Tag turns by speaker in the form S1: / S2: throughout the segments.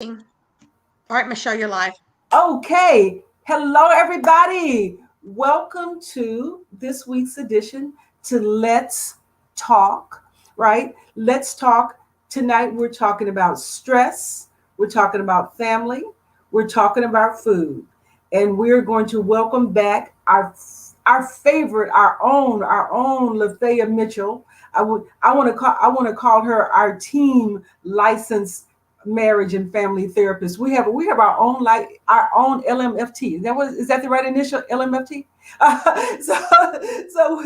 S1: All right, Michelle, you're live.
S2: Okay. Hello, everybody. Welcome to this week's edition to Let's Talk, right? Let's Talk. Tonight, we're talking about stress, we're talking about family, we're talking about food, and we're going to welcome back our favorite, our own Lafaya Mitchell. I want to call her our team licensed marriage and family therapist. We have our own LMFT. Is that the right initial LMFT? So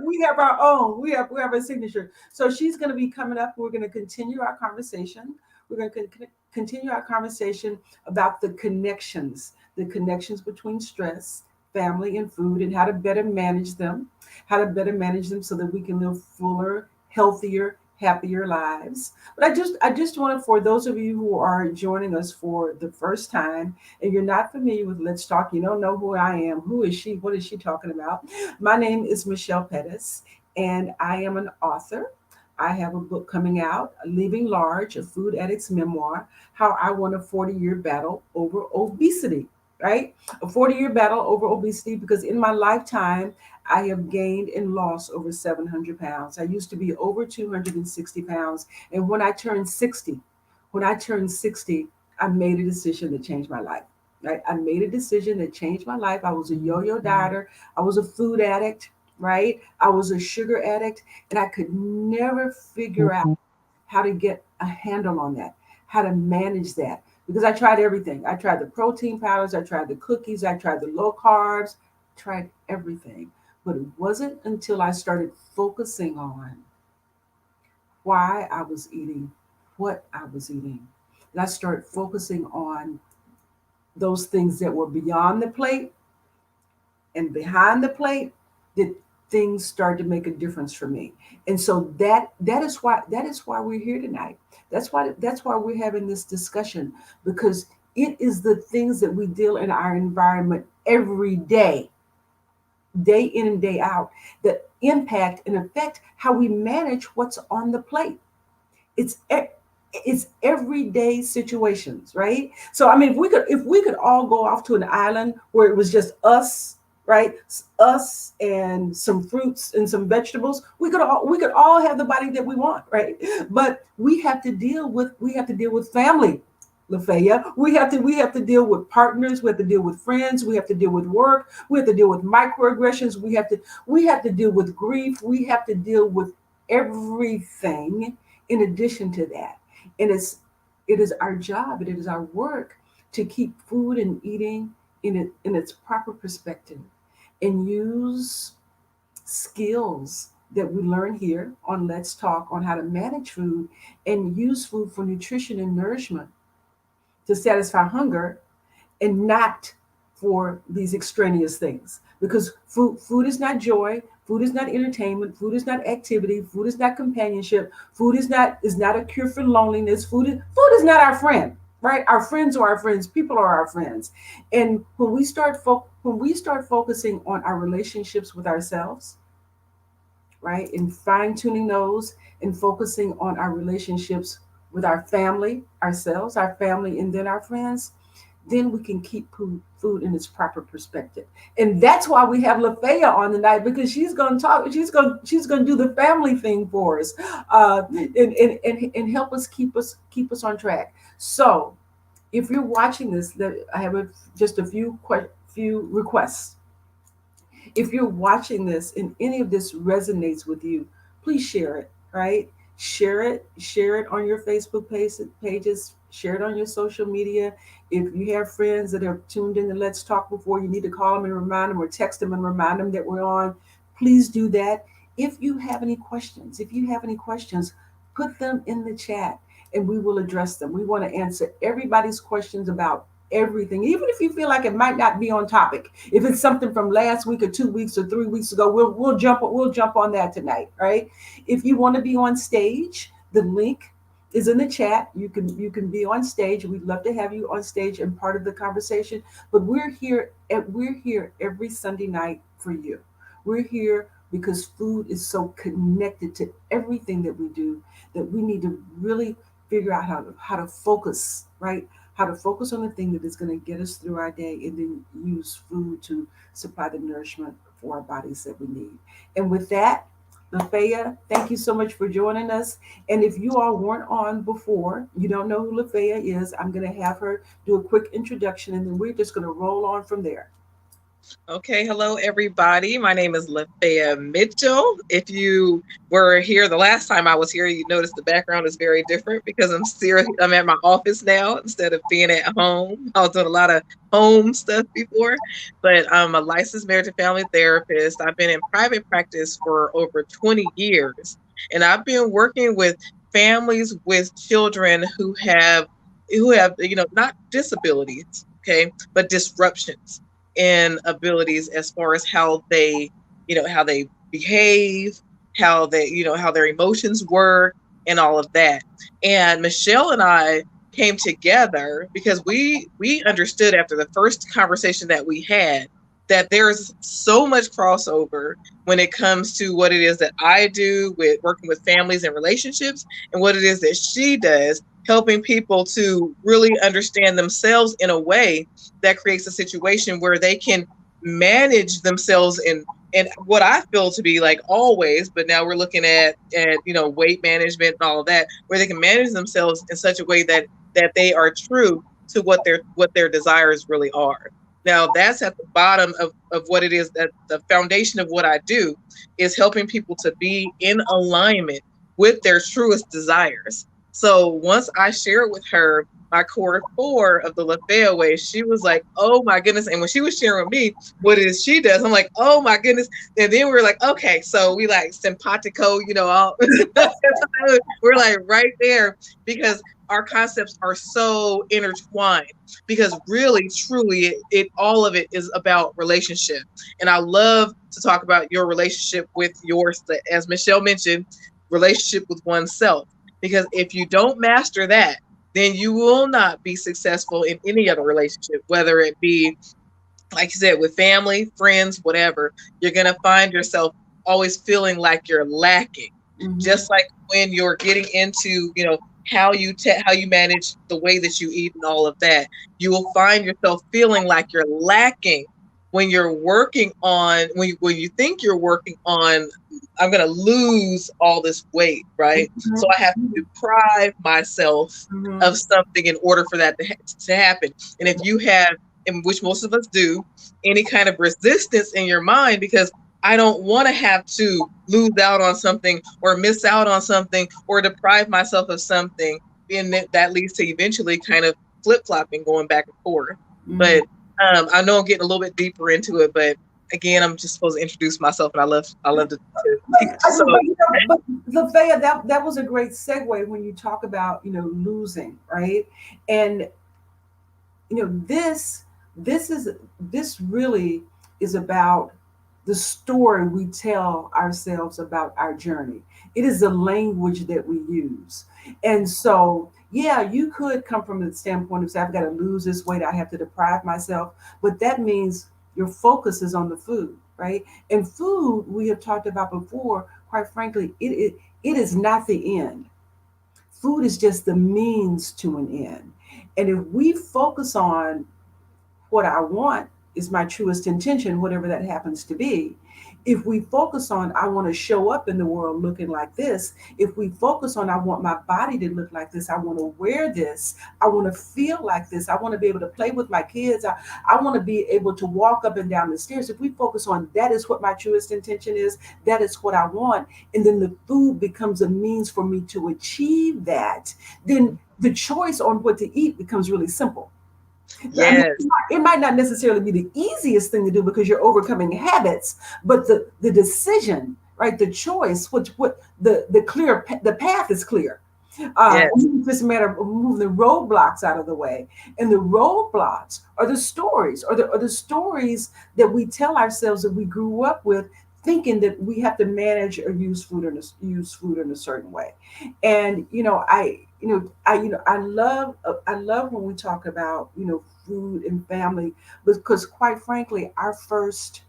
S2: we have our own. We have a signature. So she's going to be coming up. We're going to continue our conversation. We're going to continue our conversation about the connections between stress, family, and food, and how to better manage them so that we can live fuller, healthier, happier lives. But I just wanted, for those of you who are joining us for the first time and you're not familiar with Let's Talk, you don't know who I am, who is she, what is she talking about? My name is Michelle Petties, and I am an author. I have a book coming out, Leaving Large, a food addict's memoir, how I won a 40-year battle over obesity, right? A 40-year battle over obesity, because in my lifetime, I have gained and lost over 700 pounds. I used to be over 260 pounds. And when I turned 60, I made a decision to change my life. Right? I made a decision that changed my life. I was a yo-yo dieter. I was a food addict, right? I was a sugar addict, and I could never figure out how to get a handle on that, how to manage that. Because I tried everything. I tried the protein powders, I tried the cookies, I tried the low carbs, tried everything. But it wasn't until I started focusing on why I was eating, what I was eating, that I started focusing on those things that were beyond the plate and behind the plate, that things started to make a difference for me. And so that is why we're here tonight. That's why we're having this discussion, because it is the things that we deal in our environment every day in and day out, that impact and affect how we manage what's on the plate. It's e- it's everyday situations, right? So I mean, if we could all go off to an island where it was just us, right? Us and some fruits and some vegetables, we could all have the body that we want, right? But we have to deal with family. Lafaya, we have to deal with partners, we have to deal with friends, we have to deal with work, we have to deal with microaggressions, we have to deal with grief, we have to deal with everything in addition to that. And it is our job, it is our work to keep food and eating in its proper perspective, and use skills that we learn here on Let's Talk on how to manage food, and use food for nutrition and nourishment to satisfy hunger, and not for these extraneous things. Because food is not joy, food is not entertainment, food is not activity, food is not companionship, food is not a cure for loneliness. Food is not our friend, right? Our friends are our friends, people are our friends. And when we start focusing on our relationships with ourselves, right, and fine tuning those, and focusing on our relationships with our family, ourselves, our family, and then our friends, then we can keep food in its proper perspective. And that's why we have Lafaya on tonight, because she's going to talk. She's going to do the family thing for us, and help us keep us on track. So, if you're watching this, I have just a few requests. If you're watching this and any of this resonates with you, please share it, right? Share it on your Facebook pages, share it on your social media. If you have friends that have tuned in to Let's Talk before, you need to call them and remind them, or text them and remind them that we're on. Please do that. If you have any questions, put them in the chat and we will address them. We want to answer everybody's questions about everything, even if you feel like it might not be on topic. If it's something from last week or 2 weeks or 3 weeks ago, we'll jump on that tonight, right? If you want to be on stage, the link is in the chat. You can be on stage. We'd love to have you on stage and part of the conversation. But we're here every Sunday night for you. We're here because food is so connected to everything that we do, that we need to really figure out how to focus, right? How to focus on the thing that is going to get us through our day, and then use food to supply the nourishment for our bodies that we need. And with that, Lafaya, thank you so much for joining us. And if you all weren't on before, you don't know who Lafaya is, I'm going to have her do a quick introduction, and then we're just going to roll on from there.
S3: Okay, hello everybody. My name is Lafaya Mitchell. If you were here the last time I was here, you noticed the background is very different because I'm at my office now instead of being at home. I was doing a lot of home stuff before, but I'm a licensed marriage and family therapist. I've been in private practice for over 20 years, and I've been working with families with children who have not disabilities, okay, but disruptions in abilities as far as how they behave, how their emotions work, and all of that. And Michelle and I came together because we understood after the first conversation that we had that there's so much crossover when it comes to what it is that I do with working with families and relationships, and what it is that she does helping people to really understand themselves in a way that creates a situation where they can manage themselves in what I feel to be like always, but now we're looking at weight management and all of that, where they can manage themselves in such a way that they are true to what their desires really are. Now that's at the bottom of what it is, that the foundation of what I do is helping people to be in alignment with their truest desires. So once I share with her my core four of the LaFayette way, she was like, oh my goodness. And when she was sharing with me what it is she does, I'm like, oh my goodness. And then we are like, okay, so we like simpatico, all we're like right there because our concepts are so intertwined, because really truly it all of it is about relationship. And I love to talk about your relationship with yours, as Michelle mentioned, relationship with oneself, because if you don't master that, then you will not be successful in any other relationship, whether it be, like you said, with family, friends, whatever. You're going to find yourself always feeling like you're lacking.
S2: Mm-hmm.
S3: Just like when you're getting into, how you manage the way that you eat and all of that, you will find yourself feeling like you're lacking when you're working on when you think you're working on, I'm going to lose all this weight, right? So I have to deprive myself
S2: Mm-hmm.
S3: of something in order for that to happen. And if you have, and which most of us do, any kind of resistance in your mind, because I don't want to have to lose out on something or miss out on something or deprive myself of something, and that leads to eventually kind of flip flopping, going back and forth.
S2: Mm-hmm.
S3: But I know I'm getting a little bit deeper into it, but again, I'm just supposed to introduce myself, and I love to
S2: But,
S3: teach. So
S2: but Lafayette, that was a great segue when you talk about losing, right? And this really is about the story we tell ourselves about our journey. It is the language that we use. And so, yeah, you could come from the standpoint of say, I've got to lose this weight, I have to deprive myself, but that means your focus is on the food, right? And food, we have talked about before, quite frankly, it is not the end. Food is just the means to an end. And if we focus on what I want is my truest intention, whatever that happens to be. If we focus on, I want to show up in the world looking like this, if we focus on, I want my body to look like this, I want to wear this, I want to feel like this, I want to be able to play with my kids, I want to be able to walk up and down the stairs. If we focus on that is what my truest intention is, that is what I want, and then the food becomes a means for me to achieve that, then the choice on what to eat becomes really simple. I mean,
S3: yes,
S2: it might not necessarily be the easiest thing to do because you're overcoming habits, but the decision, right? The choice, what the path is clear.
S3: yes,
S2: It's just a matter of moving the roadblocks out of the way, and the roadblocks are the stories, or the stories that we tell ourselves that we grew up with, thinking that we have to manage or use food in a certain way. And I love when we talk about food and family, because quite frankly our first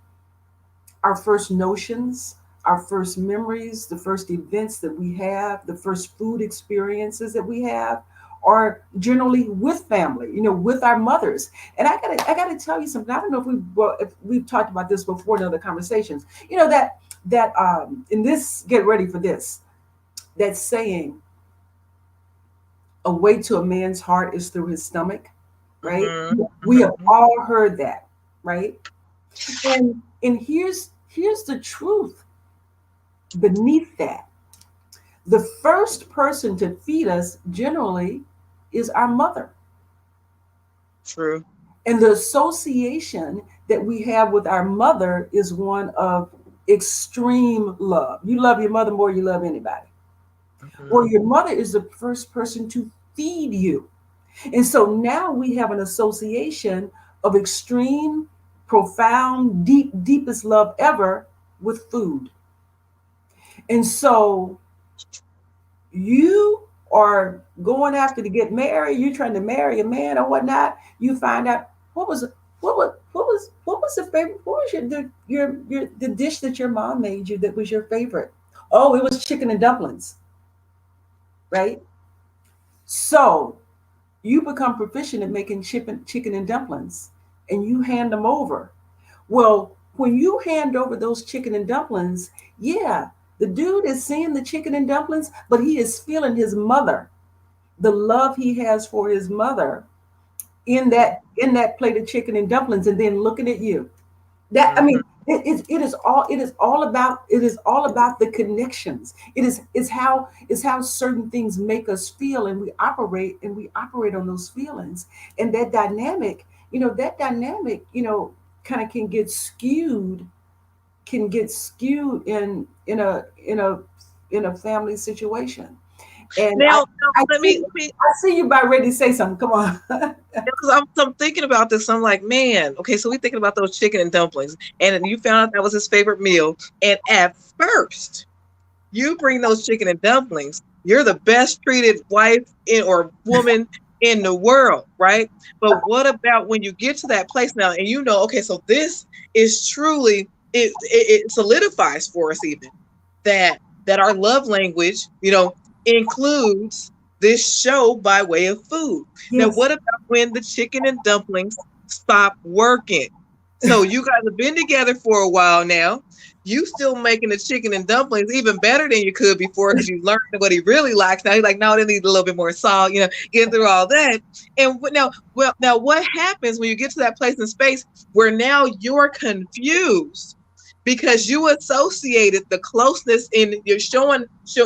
S2: notions our first memories, the first events that we have, the first food experiences that we have are generally with family, with our mothers. And I gotta tell you something. I don't know if we've talked about this before in other conversations. That in this, get ready for this. That saying, a way to a man's heart is through his stomach, right?
S3: Mm-hmm.
S2: We have
S3: Mm-hmm.
S2: all heard that, right? And here's the truth beneath that. The first person to feed us generally is our mother.
S3: True.
S2: And the association that we have with our mother is one of extreme love. You love your mother more than you love anybody. Well,
S3: Mm-hmm.
S2: your mother is the first person to feed you. And so now we have an association of extreme, profound, deepest love ever with food. And so you are going after to get married, you're trying to marry a man or whatnot, you find out what was the favorite, what was the dish that your mom made you that was your favorite? Oh, it was chicken and dumplings, right? So you become proficient at making chicken and dumplings and you hand them over. Well, when you hand over those chicken and dumplings, yeah, the dude is seeing the chicken and dumplings, but he is feeling his mother, the love he has for his mother in that plate of chicken and dumplings, and then looking at you. That, I
S3: Mm-hmm.
S2: mean, it is all about the connections. It is how certain things make us feel, and we operate on those feelings. And that dynamic kind of can get skewed in a family situation. And I
S3: Now,
S2: I
S3: let
S2: see
S3: me, let me,
S2: I see you about ready to say something. Come on.
S3: because I'm thinking about this. I'm like, man, okay, so we thinking about those chicken and dumplings, and then you found out that was his favorite meal. And at first, you bring those chicken and dumplings, you're the best treated wife in or woman in the world, right? But what about when you get to that place now and you know, okay, so this is truly it solidifies for us even that our love language, includes this show by way of food. Now,
S2: Yes.
S3: what about when the chicken and dumplings stop working? So you guys have been together for a while now. You still making the chicken and dumplings even better than you could before because you learned what he really likes. Now he's like, no, they need a little bit more salt. Getting through all that. And now, what happens when you get to that place in space where now you're confused because you associated the closeness in your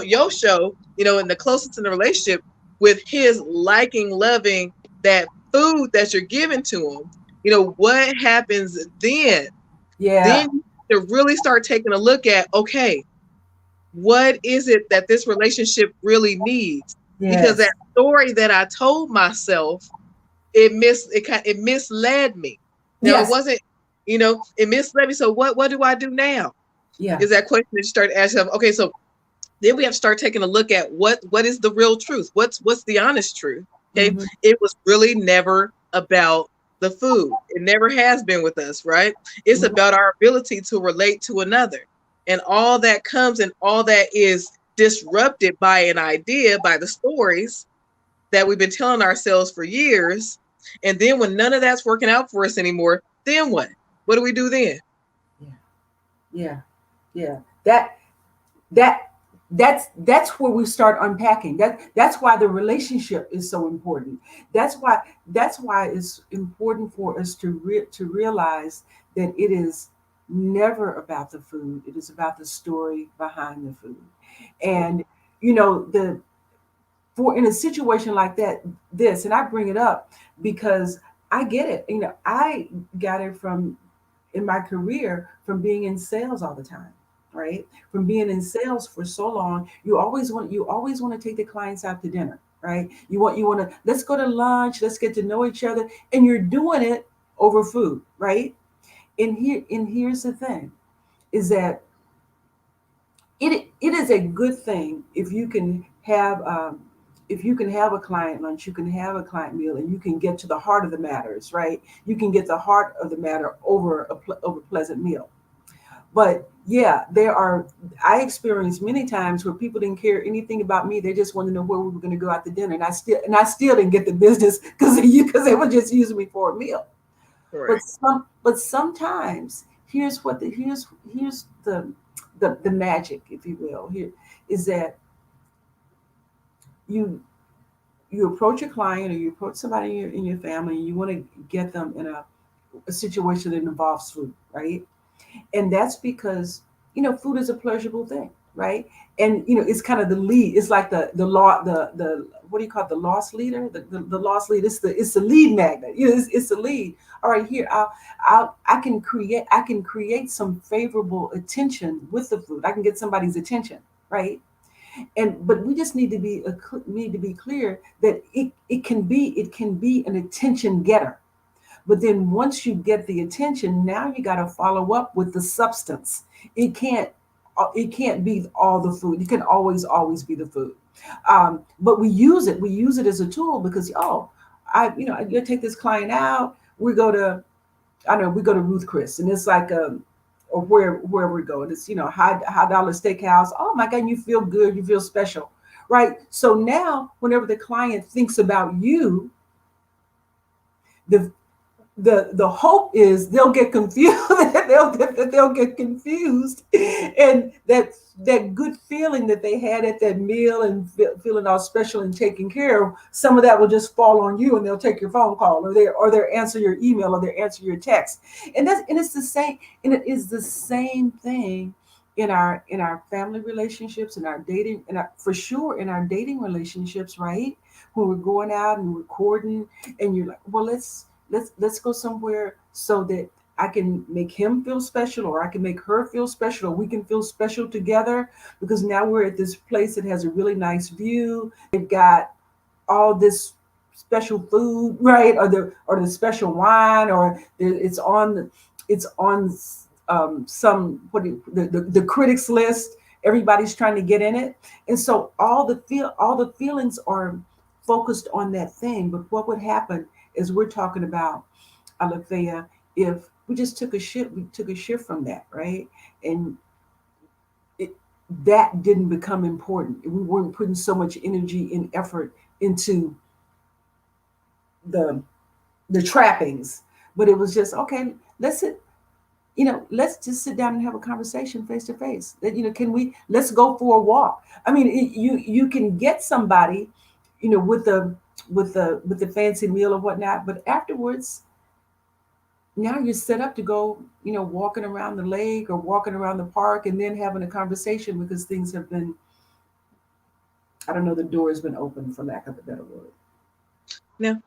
S3: your show, and the closeness in the relationship with his liking, loving that food that you're giving to him. What happens then?
S2: Yeah.
S3: Then you have to really start taking a look at, okay, what is it that this relationship really needs? Because
S2: Yes.
S3: that story that I told myself, it misled me. Now it
S2: Yes.
S3: wasn't, it misled me. So what do I do now?
S2: Yeah.
S3: Is that question that you start asking yourself, okay, so then we have to start taking a look at what is the real truth? What's the honest truth? Okay.
S2: Hmm.
S3: It was really never about the food. It never has been with us, right? It's about our ability to relate to another. And all that comes and all that is disrupted by an idea, by the stories that we've been telling ourselves for years. And then when none of that's working out for us anymore, then what? What do we do then?
S2: Yeah. Yeah. Yeah. That that's where we start unpacking. That's why the relationship is so important. That's why it's important for us to realize that it is never about the food. It is about the story behind the food. And the for in a situation like this, and I bring it up because I get it. I got it from in my career from being in sales all the time, right? From being in sales for so long, you always want to take the clients out to dinner, right? You want to, let's go to lunch, let's get to know each other, and you're doing it over food, right? And here's the thing, is that it is a good thing if you can have a client lunch, you can have a client meal, and you can get to the heart of the matters, right? You can get the heart of the matter over over pleasant meal. But yeah, I experienced many times where people didn't care anything about me. They just wanted to know where we were going to go out to dinner. And I still didn't get the business because they were just using me for a meal.
S3: Right.
S2: But sometimes here's the magic, if you will, here is that you you approach a client or you approach somebody in your family and you want to get them in a situation that involves food, right? And that's because food is a pleasurable thing, right? And it's kind of the lead. It's like the law, the what do you call it, the loss leader, the loss lead. It's the lead magnet. It's the lead. All right, here I can create some favorable attention with the food. I can get somebody's attention, right? But we just need to be clear that it can be an attention getter. But then once you get the attention, now you got to follow up with the substance. It can't be all the food. It can always be the food. But we use it as a tool because you take this client out. We go to Ruth Chris, and it's like or wherever we go. It's high dollar steakhouse. Oh my God, you feel good, you feel special, right? So now, whenever the client thinks about you, the the hope is they'll get confused. they'll get confused, and that good feeling that they had at that meal and feeling all special and taken care of, some of that will just fall on you, and they'll take your phone call, or they'll answer your email, or they'll answer your text. And it's the same, and it is the same thing in our family relationships, in our dating, for sure in our dating relationships, right? When we're going out and recording, and you're like, well, let's go somewhere so that I can make him feel special, or I can make her feel special, or we can feel special together, because now we're at this place that has a really nice view. They've got all this special food, right? Or the special wine, or it's on some the critics list. Everybody's trying to get in it, and so all the feelings are focused on that thing. But what would happen is we're talking about Alethea, if we just took a shift from that, right? And it, that didn't become important. We weren't putting so much energy and effort into the the trappings, but it was just okay. Let's just sit down and have a conversation face to face. That can we let's go for a walk. I mean, you can get somebody, with the fancy meal or whatnot, but afterwards, now you're set up to go, walking around the lake or walking around the park, and then having a conversation because things have been, I don't know, the door has been opened, for lack of a better word.
S3: Now,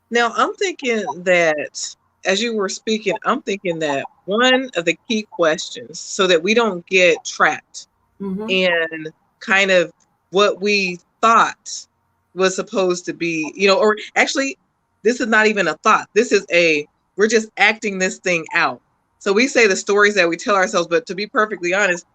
S3: now I'm thinking that as you were speaking, I'm thinking that one of the key questions so that we don't get trapped
S2: Mm-hmm.
S3: in kind of what we thought was supposed to be, or actually, this is not even a thought. We're just acting this thing out. So we say the stories that we tell ourselves, but to be perfectly honest,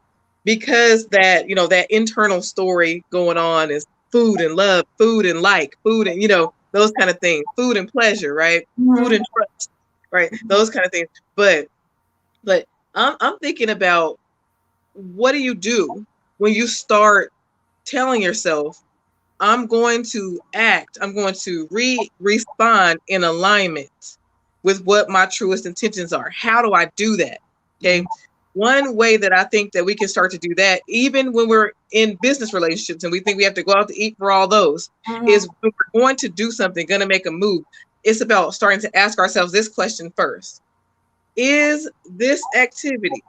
S3: because that internal story going on is food and love, food and like, food and, those kind of things, food and pleasure, right? Food
S2: Mm-hmm.
S3: and trust, right? Those kind of things. But I'm thinking about, what do you do when you start telling yourself, I'm going to respond in alignment with what my truest intentions are? How do I do that? Okay. One way that I think that we can start to do that, even when we're in business relationships and we think we have to go out to eat for all those,
S2: Mm-hmm.
S3: is when we're going to do something, going to make a move. It's about starting to ask ourselves this question first. Is this activity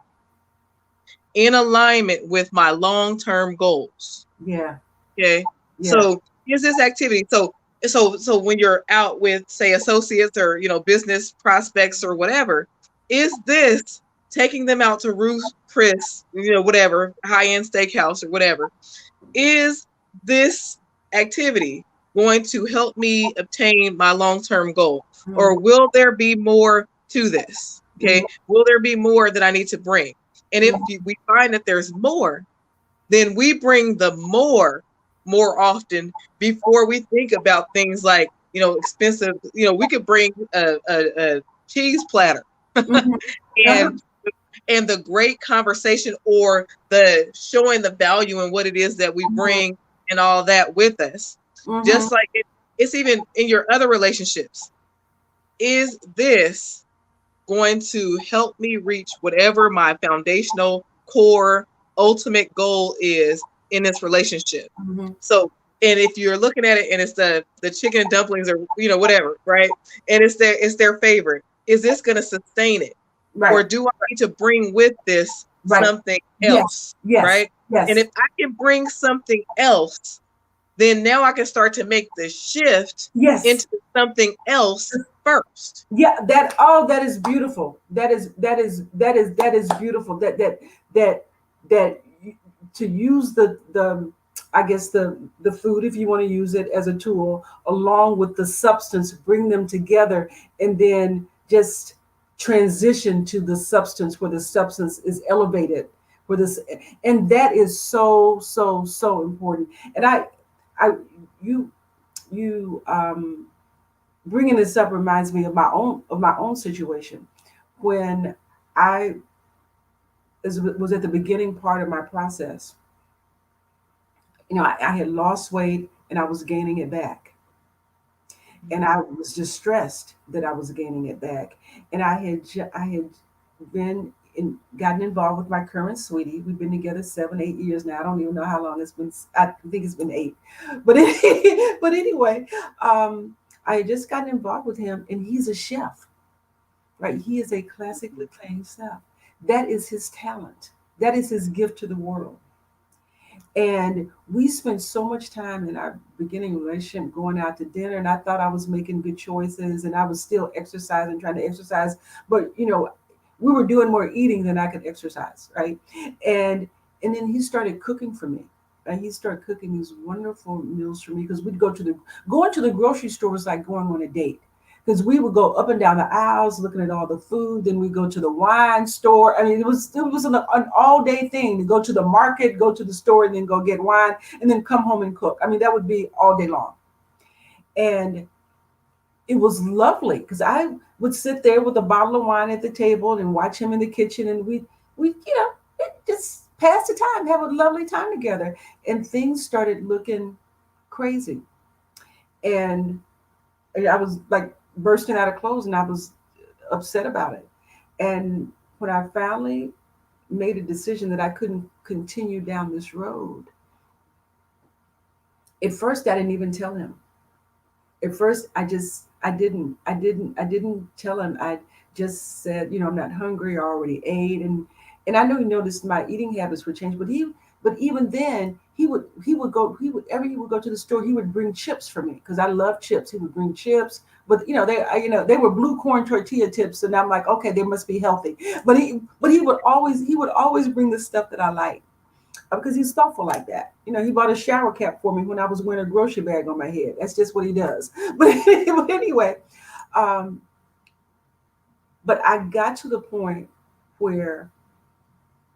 S3: in alignment with my long-term goals?
S2: Yeah.
S3: Okay.
S2: Yeah.
S3: So is this activity. So when you're out with, say, associates or, business prospects or whatever, is this taking them out to Ruth Chris, whatever, high-end steakhouse or whatever, is this activity going to help me obtain my long-term goal?
S2: Mm-hmm.
S3: Or will there be more to this? Okay.
S2: Mm-hmm.
S3: Will there be more that I need to bring? And if we find that there's more, then we bring the more often before we think about things like, expensive, we could bring a cheese platter
S2: Mm-hmm. Uh-huh.
S3: and and the great conversation or the showing the value in what it is that we
S2: Mhm.
S3: bring and all that with us.
S2: Mhm.
S3: Just like it's even in your other relationships. Is this going to help me reach whatever my foundational core ultimate goal is in this relationship?
S2: Mhm.
S3: So, and if you're looking at it and it's the chicken and dumplings or whatever, right? And it's their favorite. Is this going to sustain it? Or
S2: Right.
S3: do I need to bring with this
S2: Right.
S3: something
S2: Yes.
S3: else?
S2: Yes.
S3: Right? And
S2: Yes.
S3: if I can bring something else, then now I can start to make the shift
S2: Yes.
S3: into something else first.
S2: Yeah, that is beautiful. That is beautiful. That to use the I guess the food, if you want to use it as a tool, along with the substance, bring them together, and then just transition to the substance where the substance is elevated, where this, and that is so important. And I you you bringing this up reminds me of my own situation when I was at the beginning part of my process. I had lost weight and I was gaining it back, and I was just stressed that I was gaining it back. And I had been gotten involved with my current sweetie. We've been together 7, 8 years now. I don't even know how long it's been. I think it's been 8, but but anyway, um, I had just gotten involved with him, and he's a chef, right? He is a classically trained chef. That is his talent. That is his gift to the world. And we spent so much time in our beginning relationship going out to dinner, and I thought I was making good choices, and I was still exercising, trying to exercise, but we were doing more eating than I could exercise, right? And and then he started cooking for me. And he started cooking these wonderful meals for me because we'd going to the grocery store was like going on a date, because we would go up and down the aisles looking at all the food. Then we go to the wine store. I mean, it was an all day thing to go to the market, go to the store, and then go get wine, and then come home and cook. I mean, that would be all day long, and it was lovely because I would sit there with a bottle of wine at the table and watch him in the kitchen, and we just pass the time, have a lovely time together, and things started looking crazy, and I was like bursting out of clothes, and I was upset about it. And when I finally made a decision that I couldn't continue down this road, at first I didn't even tell him. At first I didn't tell him. I just said, I'm not hungry, I already ate, and I know he noticed my eating habits would change, but even then he would go to the store, he would bring chips for me because I love chips. He would bring chips, but they were blue corn tortilla chips, and I'm like, okay, they must be healthy. But he would always bring the stuff that I like, because he's thoughtful like that. He bought a shower cap for me when I was wearing a grocery bag on my head. That's just what he does. But anyway, um, but I got to the point where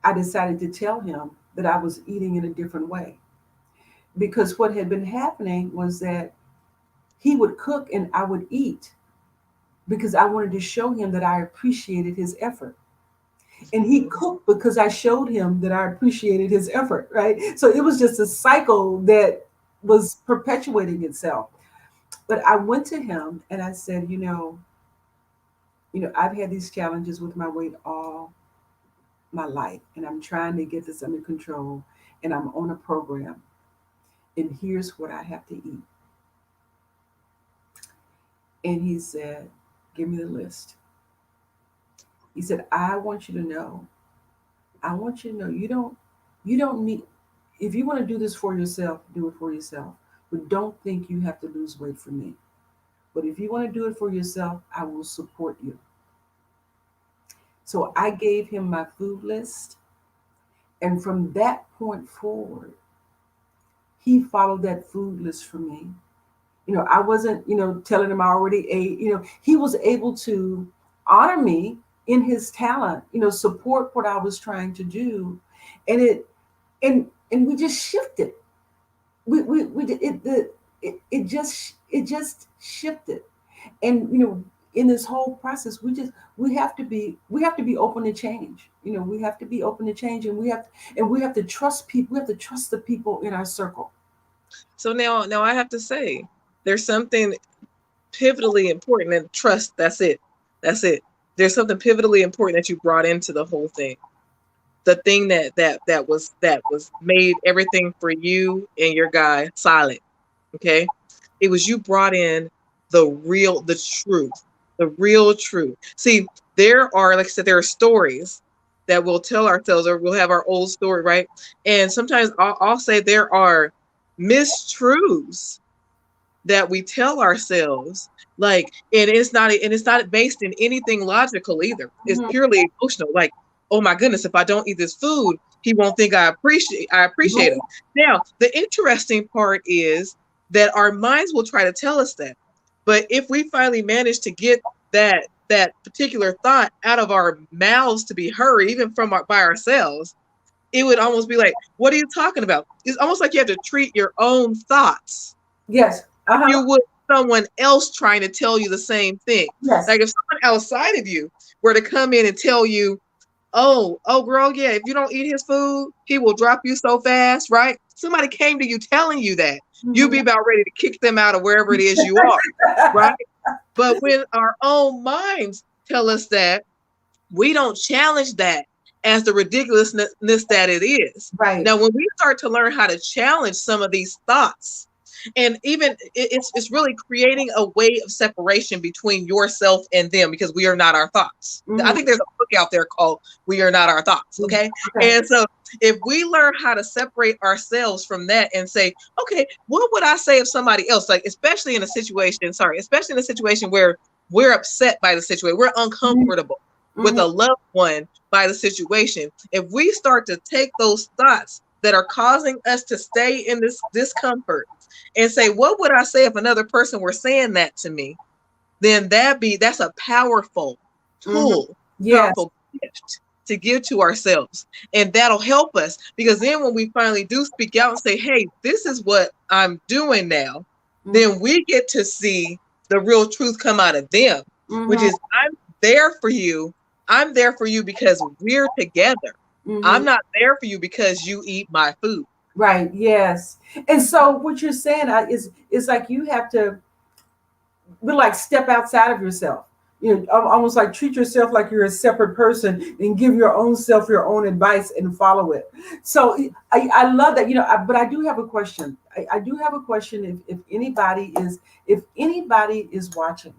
S2: I decided to tell him that I was eating in a different way, because what had been happening was that he would cook and I would eat because I wanted to show him that I appreciated his effort. And he cooked because I showed him that I appreciated his effort, right? So it was just a cycle that was perpetuating itself. But I went to him and I said, I've had these challenges with my weight all my life, and I'm trying to get this under control, and I'm on a program, and here's what I have to eat. And he said, give me the list. He said, I want you to know you don't need, if you want to do this for yourself, do it for yourself. But don't think you have to lose weight for me. But if you want to do it for yourself, I will support you. So I gave him my food list. And from that point forward, he followed that food list for me. I wasn't, telling him I already ate. He was able to honor me in his talent, support what I was trying to do. And and we just shifted. We did it, it just shifted. And in this whole process, we have to be open to change. We have to be open to change, and we have to trust people. We have to trust the people in our circle.
S3: So now I have to say, there's something pivotally important, and trust. That's it. That's it. There's something pivotally important that you brought into the whole thing. The thing that was made everything for you and your guy silent. Okay, it was you brought in the truth, the real truth. See, there are, like I said, there are stories that we'll tell ourselves, or we'll have our old story, right? And sometimes I'll say there are mistruths that we tell ourselves, like, and it's not based in anything logical either. It's
S2: Mhm.
S3: purely emotional, like, oh my goodness, if I don't eat this food, he won't think I appreciate him. Now the interesting part is that our minds will try to tell us that, but if we finally manage to get that particular thought out of our mouths to be heard, even by ourselves, it would almost be like, what are you talking about? It's almost like you have to treat your own thoughts
S2: Yes.
S3: you
S2: Uh-huh.
S3: would someone else trying to tell you the same thing.
S2: Yes.
S3: Like if someone outside of you were to come in and tell you, oh, girl, yeah, if you don't eat his food, he will drop you so fast, right? Somebody came to you telling you that, you'd be
S2: Mhm.
S3: about ready to kick them out of wherever it is you are, right? But when our own minds tell us that, we don't challenge that as the ridiculousness that it is.
S2: Right.
S3: Now, when we start to learn how to challenge some of these thoughts, and even it's really creating a way of separation between yourself and them, because we are not our thoughts. I
S2: Mhm.
S3: think there's a book out there called "We Are Not Our Thoughts." Okay,
S2: Okay.
S3: and so if we learn how to separate ourselves from that and say, okay, what would I say if somebody else, like, especially in a situation where we're upset by the situation, we're
S2: Mhm.
S3: uncomfortable with
S2: Mhm.
S3: a loved one by the situation. If we start to take those thoughts that are causing us to stay in this discomfort and say, what would I say if another person were saying that to me? Then that's a powerful
S2: Mhm.
S3: tool,
S2: Yes.
S3: powerful gift to give to ourselves. And that'll help us, because then when we finally do speak out and say, hey, this is what I'm doing now,
S2: Mhm.
S3: then we get to see the real truth come out of them, which
S2: Mhm.
S3: is, there for you. I'm there for you because we're together.
S2: Mhm.
S3: I'm not there for you because you eat my food.
S2: Right. Yes. And so what you're saying is like you have to be like step outside of yourself. Almost like treat yourself like you're a separate person and give your own self your own advice and follow it. So I love that. But I do have a question. I do have a question. If anybody is watching,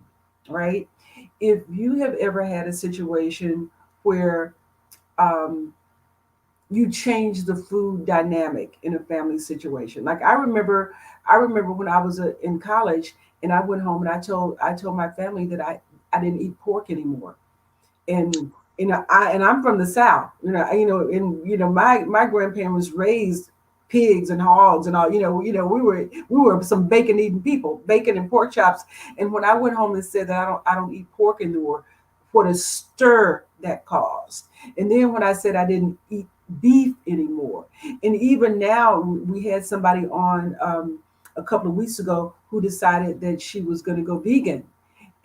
S2: right? If you have ever had a situation where um, you change the food dynamic in a family situation. Like I remember when I was in college and I went home and I told my family that I didn't eat pork anymore. And I'm from the South, and my grandparents raised pigs and hogs and all. We were some bacon eating people, bacon and pork chops. And when I went home and said that I don't eat pork anymore, what a stir that caused. And then when I said I didn't eat beef anymore, and even now we had somebody on a couple of weeks ago who decided that she was going to go vegan,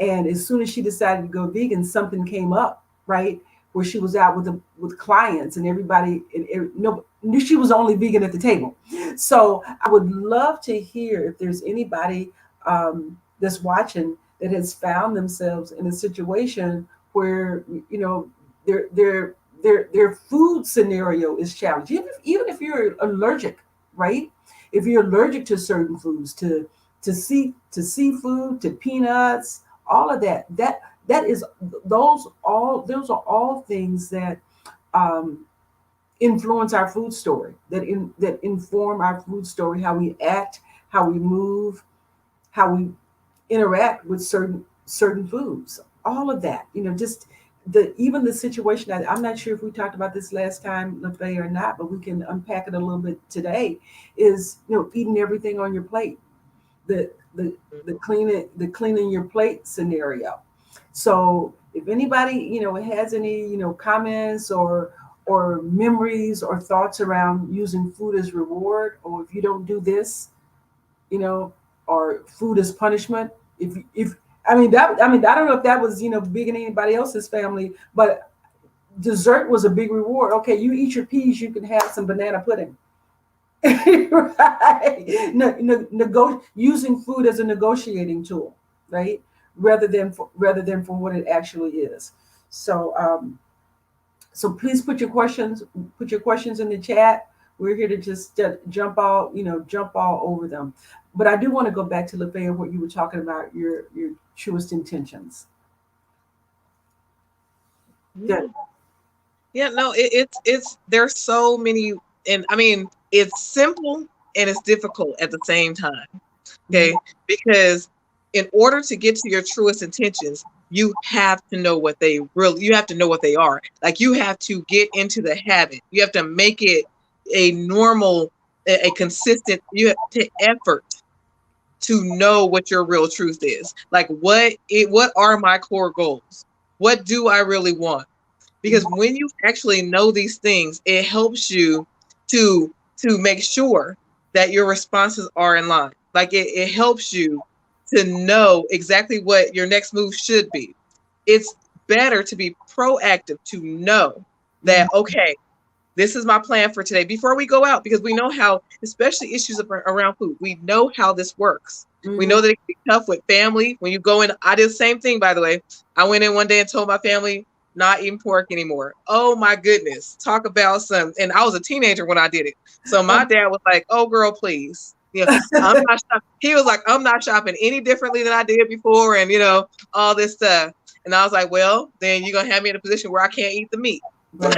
S2: and as soon as she decided to go vegan, something came up, right? Where she was out with clients and everybody, no, knew she was the only vegan at the table. So I would love to hear if there's anybody that's watching that has found themselves in a situation where their food scenario is challenged. Even if you're allergic, right? If you're allergic to certain foods, to seafood, to peanuts, all of that is those are all things that um, influence our food story, that inform our food story, how we act, how we move, how we interact with certain foods, all of that. Just the situation that I'm not sure if we talked about this last time, Lafay, or not, but we can unpack it a little bit today. Is eating everything on your plate, the the the cleaning your plate scenario. So if anybody has any comments or memories or thoughts around using food as reward, or if you don't do this, you know or food as punishment, if I don't know if that was, big in anybody else's family, but dessert was a big reward. Okay, you eat your peas, you can have some banana pudding. Right? Using food as a negotiating tool, right? Rather than for what it actually is. So please put your questions in the chat. We're here to just jump all over them. But I do want to go back to Lafayette, what you were talking about, your truest intentions.
S3: Yeah.
S2: That
S3: Yeah, no, it's there's so many, and I mean it's simple and it's difficult at the same time. Okay, because in order to get to your truest intentions, you have to know what they are. Like you have to get into the habit. You have to make it a normal, a consistent. You have to effort to know what your real truth is. Like what are my core goals? What do I really want? Because when you actually know these things, it helps you to make sure that your responses are in line. Like it helps you to know exactly what your next move should be. It's better to be proactive, to know that, okay, this is my plan for today before we go out, because we know how, especially issues around food, we know how this works. We
S2: Mhm.
S3: know that it can be tough with family. When you go in, I did the same thing, by the way. I went in one day and told my family, not eating pork anymore. Oh my goodness. Talk about some, and I was a teenager when I did it. So my dad was like, oh girl, please. I'm not shopping. He was like, I'm not shopping any differently than I did before, and all this stuff. And I was like, well, then you're gonna have me in a position where I can't eat the meat.
S2: Right.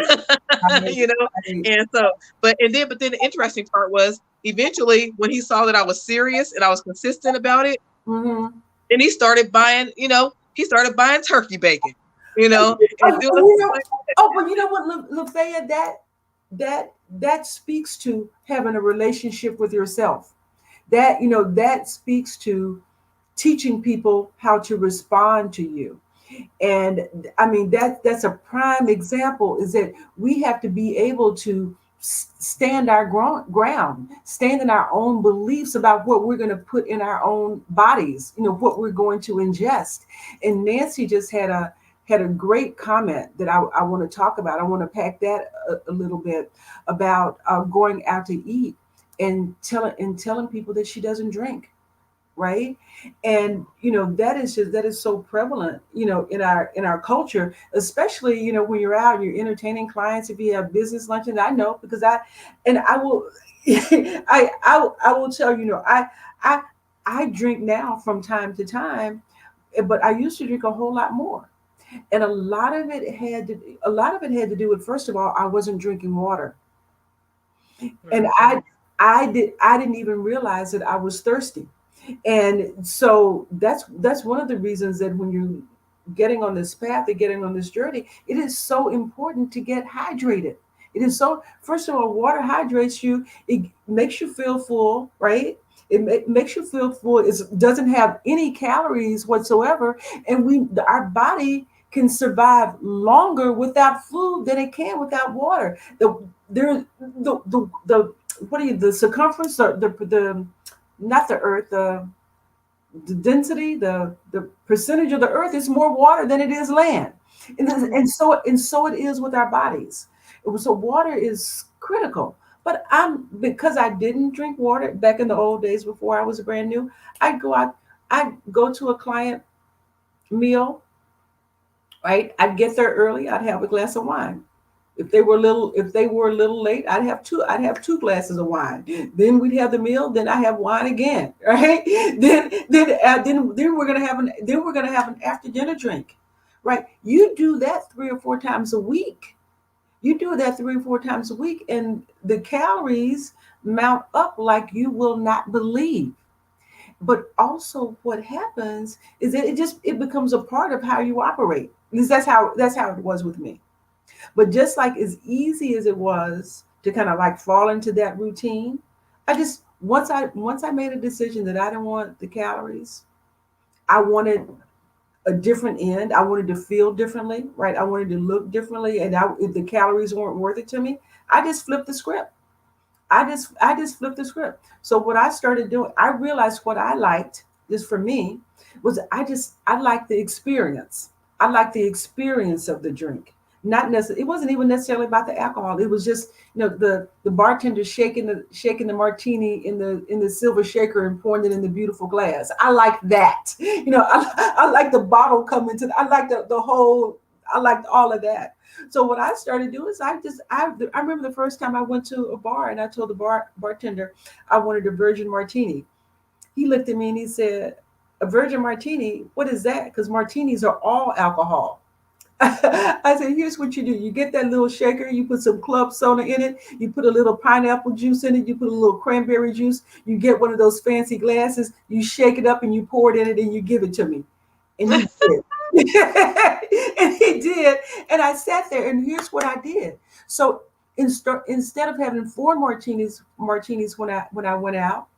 S2: Right.
S3: you know
S2: Right.
S3: and so but then the interesting part was eventually when he saw that I was serious and I was consistent about it,
S2: Mhm.
S3: then he started buying turkey bacon, and
S2: Oh,
S3: doing
S2: oh, you know,
S3: like,
S2: but you know what, Lafayette, that speaks to having a relationship with yourself. That speaks to teaching people how to respond to you. And I mean that's a prime example, is that we have to be able to stand our ground, stand in our own beliefs about what we're going to put in our own bodies, what we're going to ingest. And Nancy just had a great comment that I want to talk about. I want to pack that a little bit about going out to eat and telling people that she doesn't drink, right? And that is so prevalent, in our culture, especially when you're out and you're entertaining clients. If you have business luncheons, I know, because I will I will tell I I drink now from time to time, but I used to drink a whole lot more. And a lot of it had to do with, first of all, I wasn't drinking water. And
S3: mhm,
S2: I didn't even realize that I was thirsty. And so that's one of the reasons that when you're getting on this path and getting on this journey, it is so important to get hydrated. It is so, first of all, water hydrates you. It makes you feel full, right? It makes you feel full. It doesn't have any calories whatsoever, and our body can survive longer without food than it can without water. The what are you, the circumference, the not the earth, the density, the percentage of the earth is more water than it is land. And so it is with our bodies. So water is critical. But because I didn't drink water back in the old days before I was brand new, I'd go to a client meal, right? I'd get there early, I'd have a glass of wine. If they were a little late, I'd have two glasses of wine. Then we'd have the meal, then I have wine again, right? Then we're gonna have an after dinner drink, right? You do that 3 or 4 times a week. You do that 3 or 4 times a week, and the calories mount up like you will not believe. But also, what happens is that it becomes a part of how you operate. Because that's how it was with me. But just like as easy as it was to kind of like fall into that routine, I just once I made a decision that I didn't want the calories, I wanted a different end. I wanted to feel differently, right? I wanted to look differently, and if the calories weren't worth it to me, I just flipped the script. I just flipped the script. So what I started doing, I realized what I liked, just for me, was I like the experience. I like the experience of the drink. Not necessarily, it wasn't even necessarily about the alcohol. It was just, the bartender shaking the martini in the silver shaker and pouring it in the beautiful glass. I like that. I like the bottle coming to. I like the whole. I liked all of that. So what I started doing is I remember the first time I went to a bar and I told the bartender I wanted a virgin martini. He looked at me and he said, "A virgin martini? What is that? Because martinis are all alcohol." I said, "Here's what you do. You get that little shaker, you put some club soda in it, you put a little pineapple juice in it, you put a little cranberry juice, you get one of those fancy glasses, you shake it up and you pour it in it and you give it to me." And he did. And he did. And I sat there and here's what I did. So instead of having four martinis when I went out,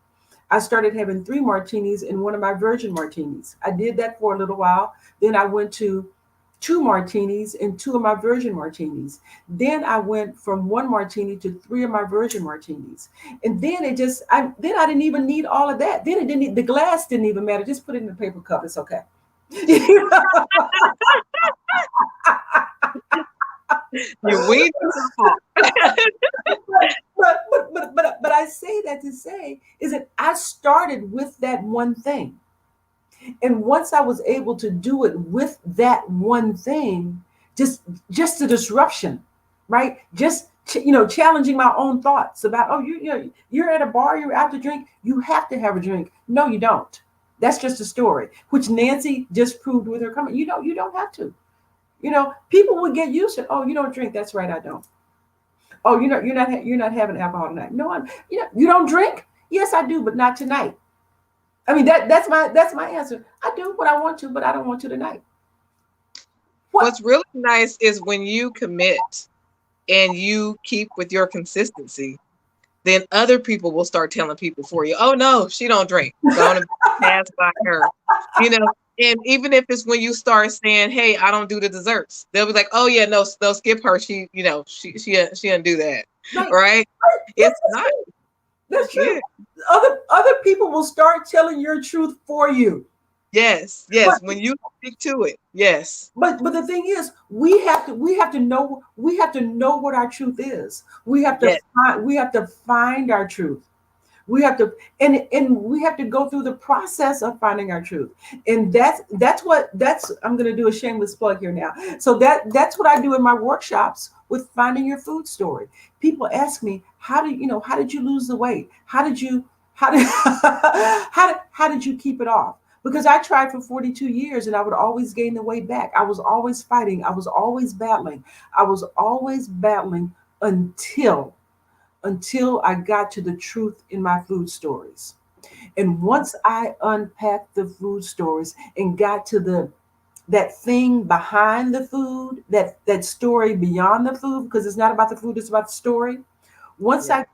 S2: I started having three martinis and one of my virgin martinis. I did that for a little while. Then I went to two martinis and two of my virgin martinis. Then I went from one martini to three of my virgin martinis. And then I didn't even need all of that. Then the glass didn't even matter. Just put it in a paper cup. It's okay.
S3: You weed
S2: but I say that to say is that I started with that one thing. And once I was able to do it with that one thing, just the disruption, right? Just challenging my own thoughts about, oh, you're at a bar, you're out to drink, you have to have a drink. No, you don't. That's just a story, which Nancy just proved with her comment. You don't have to. People would get used to, oh, you don't drink. That's right, I don't. Oh, you're not having alcohol tonight. No, you don't drink. Yes, I do, but not tonight. I mean, that's my answer. I do what I want to, but I don't want to tonight.
S3: What's really nice is when you commit and you keep with your consistency, then other people will start telling people for you, oh no, she don't drink. Don't pass by her. And even if it's when you start saying, hey, I don't do the desserts, they'll be like, oh yeah, no, skip her. She didn't do that. Right? It's not.
S2: That's true. Yeah. Other people will start telling your truth for you.
S3: Yes. When you stick to it. Yes.
S2: But the thing is, we have to know what our truth is. We have to find our truth. We have to and we have to go through the process of finding our truth. And that's I'm going to do a shameless plug here now. So that's what I do in my workshops with finding your food story. People ask me, how did you lose the weight? How did you keep it off? Because I tried for 42 years and I would always gain the weight back. I was always fighting. I was always battling. Until I got to the truth in my food stories. And once I unpacked the food stories and got to that thing behind the food, that story beyond the food, because it's not about the food, it's about the story. Once I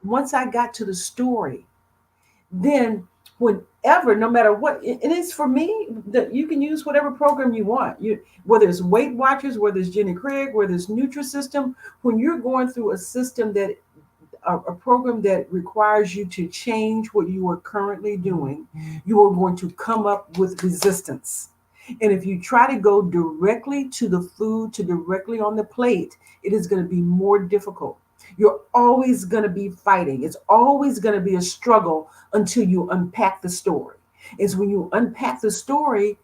S2: got to the story, then whenever, no matter what, it is for me, that you can use whatever program you want. Whether it's Weight Watchers, whether it's Jenny Craig, whether it's Nutrisystem, when you're going through a system a program that requires you to change what you are currently doing, you are going to come up with resistance. And if you try to go directly to the food, to directly on the plate, it is going to be more difficult. You're always going to be fighting. It's always going to be a struggle until you unpack the story. It's when you unpack the story,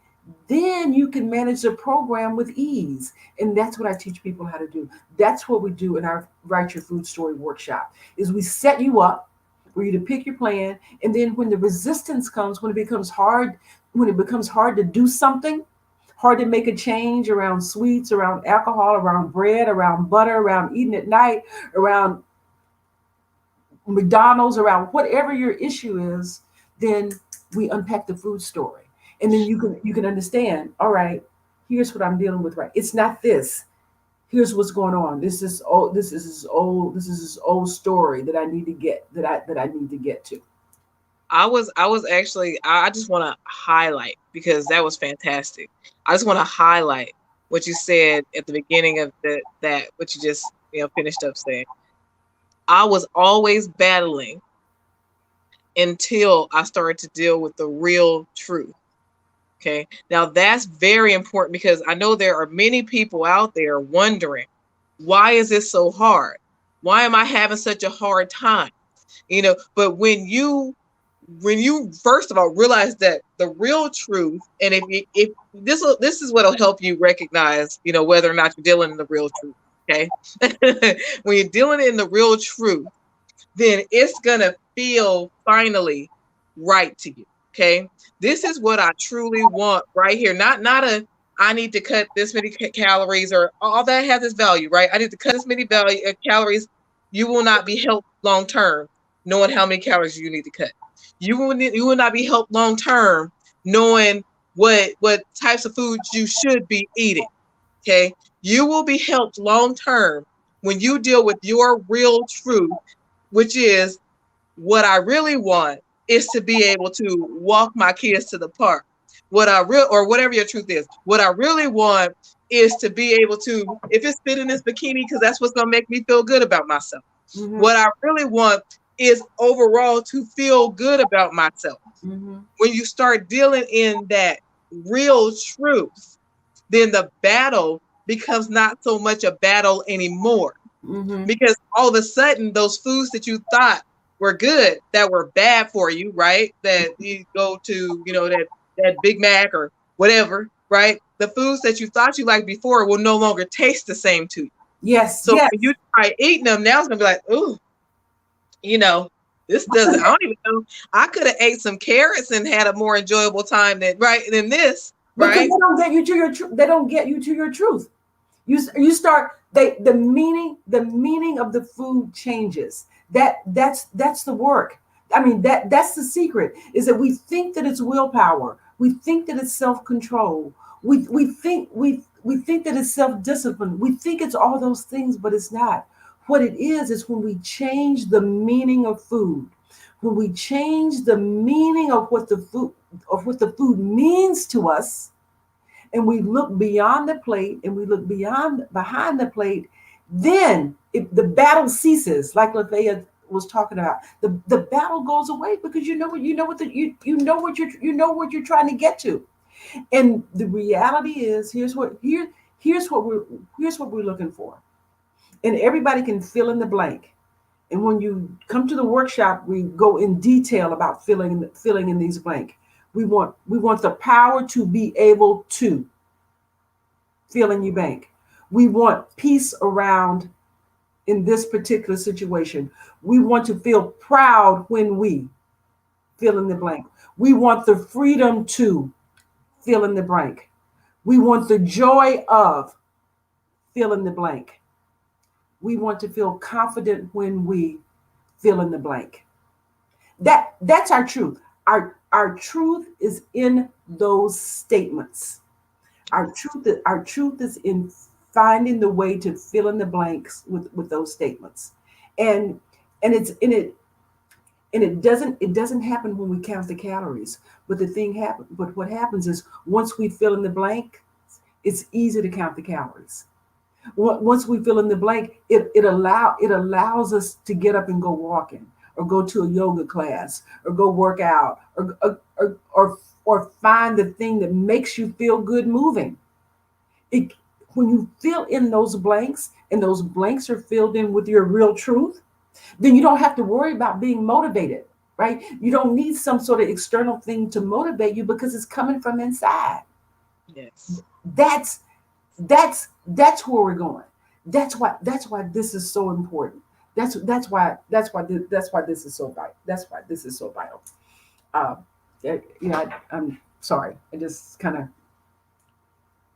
S2: then you can manage the program with ease. And that's what I teach people how to do. That's what we do in our Write Your Food Story workshop, is we set you up for you to pick your plan. And then when the resistance comes, when it becomes hard to do something, hard to make a change around sweets, around alcohol, around bread, around butter, around eating at night, around McDonald's, around whatever your issue is, then we unpack the food story. And then you can understand, all right, here's what I'm dealing with, right? It's not this. Here's what's going on. This is this old story that I need to get to.
S3: I just want to highlight, because that was fantastic. I just want to highlight what you said at the beginning of what you just finished up saying. I was always battling until I started to deal with the real truth. Okay. Now that's very important because I know there are many people out there wondering, why is this so hard? Why am I having such a hard time? But when you first of all realize that the real truth, and if this is what'll help you recognize, whether or not you're dealing in the real truth. Okay. When you're dealing in the real truth, then it's gonna feel finally right to you. Okay. This is what I truly want right here. Not a I need to cut this many calories or all that has its value, right? I need to cut this many calories. You will not be helped long term knowing how many calories you need to cut. You will not be helped long term knowing what types of foods you should be eating. Okay. You will be helped long term when you deal with your real truth, which is what I really want is to be able to walk my kids to the park. Or whatever your truth is, what I really want is to be able to, if it's fit in this bikini, because that's what's gonna make me feel good about myself.
S2: Mm-hmm.
S3: What I really want is overall to feel good about myself.
S2: Mm-hmm.
S3: When you start dealing in that real truth, then the battle becomes not so much a battle anymore,
S2: Mm-hmm.
S3: because all of a sudden those foods that you thought were good that were bad for you, right? That you go to, that Big Mac or whatever, right? The foods that you thought you liked before will no longer taste the same to you.
S2: Yes,
S3: So
S2: yes.
S3: when you try eating them, now it's gonna be like, ooh, you know, this doesn't. I don't even know. I could have ate some carrots and had a more enjoyable time than this,
S2: Because
S3: right?
S2: they don't get you to your truth. They don't get you to your truth. You start the meaning of the food changes. That's the work. I mean, that's the secret, is that we think that it's willpower. We think that it's self-control. We think that it's self-discipline. We think it's all those things, but it's not. What it is when we change the meaning of food. When we change the meaning of what the food means to us, and we look beyond the plate and we look beyond behind the plate, then the battle ceases, like Lafaya was talking about. The battle goes away because you know what you're trying to get to. And the reality is, here's what we're looking for. And everybody can fill in the blank. And when you come to the workshop, we go in detail about filling in these blank. We want the power to be able to fill in your bank. We want peace around in this particular situation. We want to feel proud when we fill in the blank. We want the freedom to fill in the blank. We want the joy of fill in the blank. We want to feel confident when we fill in the blank. That's our truth. Our truth is in those statements. Our truth is in finding the way to fill in the blanks with those statements. And and it's and it and it doesn't happen when we count the calories. But what happens is, once we fill in the blank, it's easy to count the calories. Once we fill in the blank, it allows us to get up and go walking, or go to a yoga class, or go work out, or find the thing that makes you feel good moving. it when you fill in those blanks, and those blanks are filled in with your real truth, then you don't have to worry about being motivated, right? You don't need some sort of external thing to motivate you, because it's coming from inside.
S3: Yes.
S2: That's where we're going. That's why this is so important. That's why this is so vital. That's why this is so vital. I'm sorry. I just kind of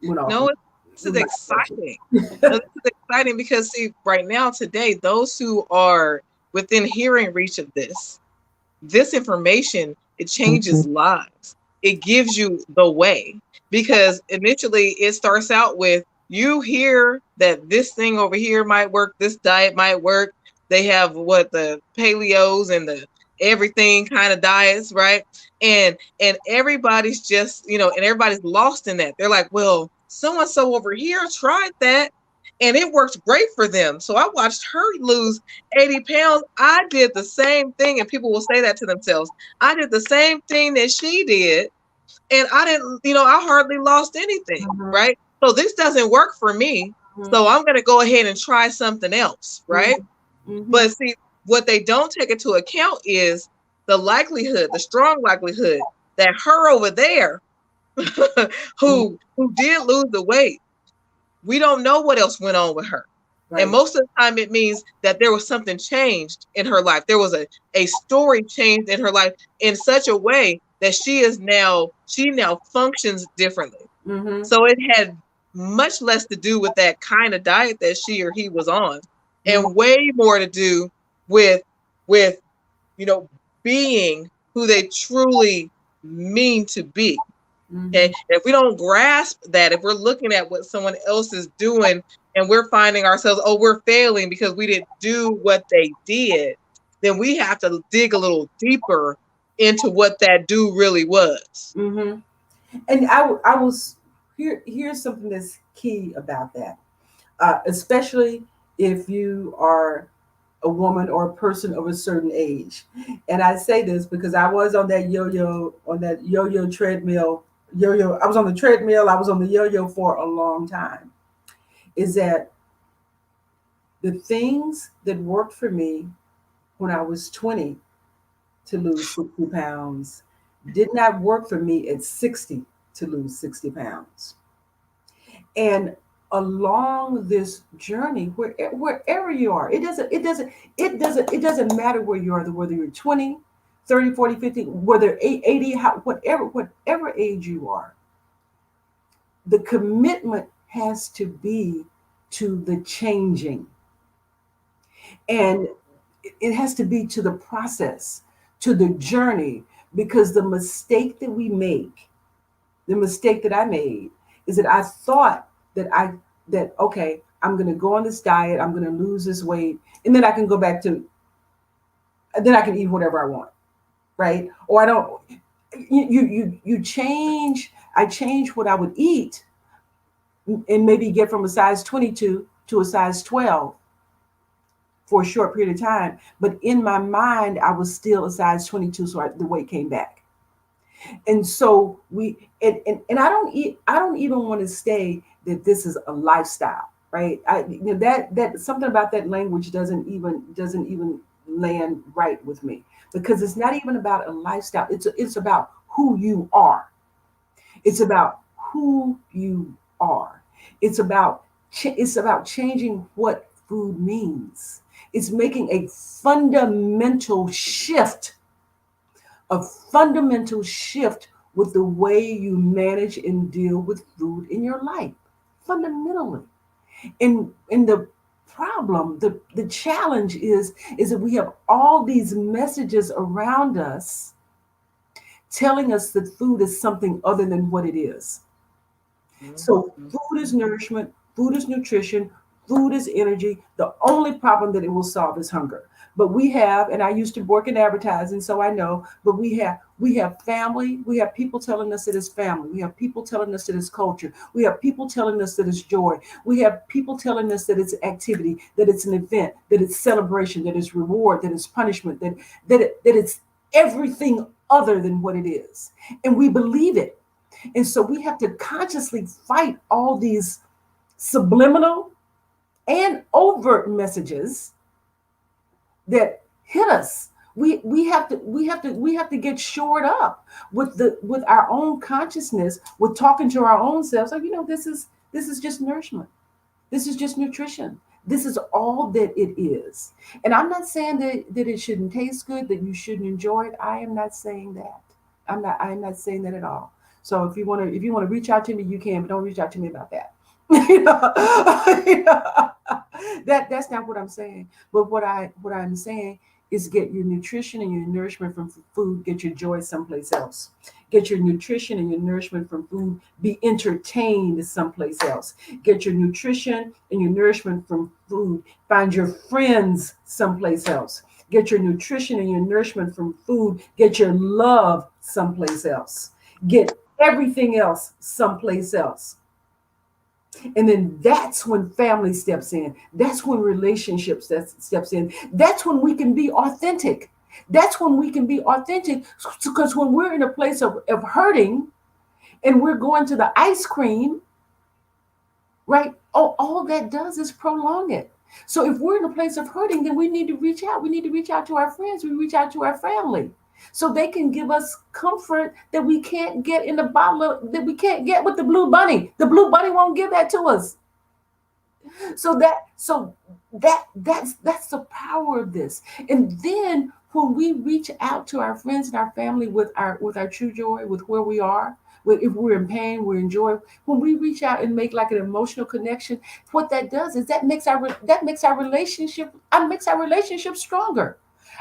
S2: went off
S3: No, this is
S2: with my question.
S3: exciting. No, this is exciting because, see, right now, today, those who are within hearing reach of this information, it changes lives. It gives you the way, because initially it starts out with, you hear that this thing over here might work, this diet might work. They have what, the paleos and the everything kind of diets, right? And everybody's just, and everybody's lost in that. They're like, well, so and so over here tried that and it works great for them. So I watched her lose 80 pounds. I did the same thing. And people will say that to themselves. I did the same thing that she did. and I didn't, I hardly lost anything,
S2: Mhm,
S3: right? So this doesn't work for me.
S2: mhm,
S3: So I'm going to go ahead and try something else, right?
S2: mhm, mhm,
S3: But see, what they don't take into account is the likelihood, the strong likelihood that her over there
S2: mhm.
S3: who did lose the weight, we don't know what else went on with her. And
S2: Right.
S3: most of the time it means that there was something changed in her life. There was a story changed in her life in such a way that she now functions differently.
S2: Mhm,
S3: So it had much less to do with that kind of diet that she or he was on,
S2: mhm,
S3: and way more to do with with you know being who they truly mean to be. Okay.
S2: mhm,
S3: If we don't grasp that, if we're looking at what someone else is doing and we're finding ourselves, oh, we're failing because we didn't do what they did, then we have to dig a little deeper into what that do really was.
S2: mhm. And I was here. Here's something that's key about that, especially if you are a woman or a person of a certain age. And I say this because I was on that yo-yo treadmill. Yo-yo. I was on the treadmill. I was on the yo-yo for a long time. Is that the things that worked for me when I was 20 to lose 60 pounds did not work for me at 60 to lose 60 pounds. And along this journey, wherever you are, it doesn't matter where you are, whether you're 20, 30, 40, 50, whether 80, whatever age you are, the commitment has to be to the changing. And it has to be to the process, to the journey, because the mistake that we make, the mistake that I made, is that I thought that okay, I'm going to go on this diet, I'm going to lose this weight, and then I can go back to, then I can eat whatever I want, right? Or I don't. You change. I change what I would eat, and maybe get from a size 22 to a size 12 for a short period of time. But in my mind, I was still a size 22, so the weight came back. And so and I don't even want to say that this is a lifestyle, right? That something about that language doesn't even land right with me, because it's not even about a lifestyle. It's about who you are. It's about who you are. It's about it's about changing what food means. It's making a fundamental shift with the way you manage and deal with food in your life. Fundamentally. And the problem, the challenge is that we have all these messages around us telling us that food is something other than what it is. So
S3: Mhm.
S2: food is nourishment, food is nutrition, food is energy. The only problem that it will solve is hunger. But we have, and I used to work in advertising, so I know, but we have family, we have people telling us that it's family, we have people telling us that it's culture, we have people telling us that it's joy, we have people telling us that it's activity, that it's an event, that it's celebration, that it's reward, that it's punishment, that it's everything other than what it is. And we believe it. And so we have to consciously fight all these subliminal and overt messages that hit us. We have to get shored up with our own consciousness, with talking to our own selves. Like, this is just nourishment. This is just nutrition. This is all that it is. And I'm not saying that it shouldn't taste good, that you shouldn't enjoy it. I am not saying that. I'm not saying that at all. So if you want to reach out to me, you can, but don't reach out to me about that. you know, you know, that's not what I'm saying. But what I'm saying is, get your nutrition and your nourishment from food, get your joy someplace else. Get your nutrition and your nourishment from food, be entertained someplace else. Get your nutrition and your nourishment from food, find your friends someplace else. Get your nutrition and your nourishment from food, get your love someplace else. Get everything else someplace else. And then that's when family steps in. That's when relationships steps in. That's when we can be authentic. That's when we can be authentic. Because when we're in a place of hurting, and we're going to the ice cream, right? Oh, all that does is prolong it. So if we're in a place of hurting, then we need to reach out. We need to reach out to our friends. We reach out to our family, so they can give us comfort that we can't get in the bottle that we can't get with the blue bunny. The blue bunny won't give that to us. So that's the power of this. And then when we reach out to our friends and our family with our true joy, with where we are, if we're in pain, we're in joy. When we reach out and make like an emotional connection, what that does is that makes our relationship makes our relationship stronger.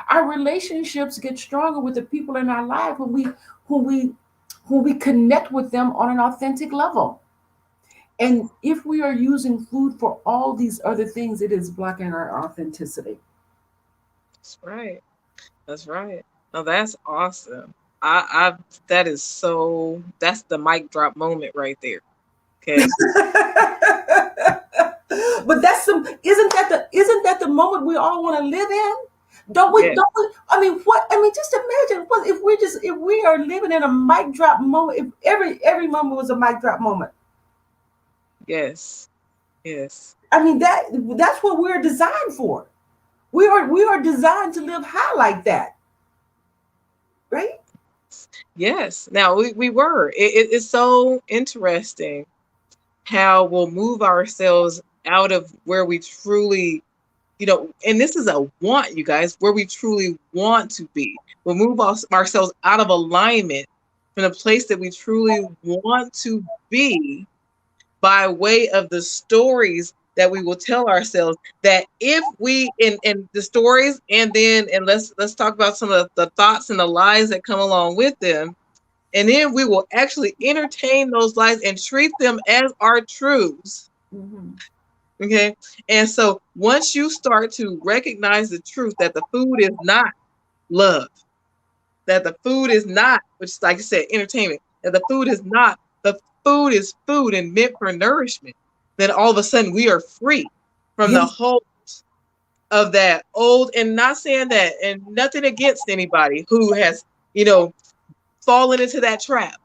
S2: Our relationships get stronger with the people in our life when we when we connect with them on an authentic level. And if we are using food for all these other things, it is blocking our authenticity.
S3: That's right. That's right. No, that's awesome. I that is so that's the mic drop moment right there. Okay.
S2: But that's some isn't that the moment we all want to live in? Don't we?
S3: Yes.
S2: Don't we? I mean, what? I mean, just imagine what if we are living in a mic drop moment. If every moment was a mic drop moment.
S3: Yes. Yes.
S2: I mean that's what we're designed for. We are designed to live high like that, right?
S3: Yes. Now we were. It's so interesting how we'll move ourselves out of where we truly, and this is a want, you guys, where we truly want to be. We'll move ourselves out of alignment from the place that we truly want to be by way of the stories that we will tell ourselves, that if we in the stories, and let's talk about some of the thoughts and the lies that come along with them, and then we will actually entertain those lies and treat them as our truths.
S2: Mm-hmm.
S3: Okay. And so once you start to recognize the truth that the food is not love, that the food is not, which is like I said, entertainment, that the food is not, the food is food and meant for nourishment, then all of a sudden we are free from the
S2: Yes.
S3: whole of that old, and not saying that, and nothing against anybody who has, you know, fallen into that trap,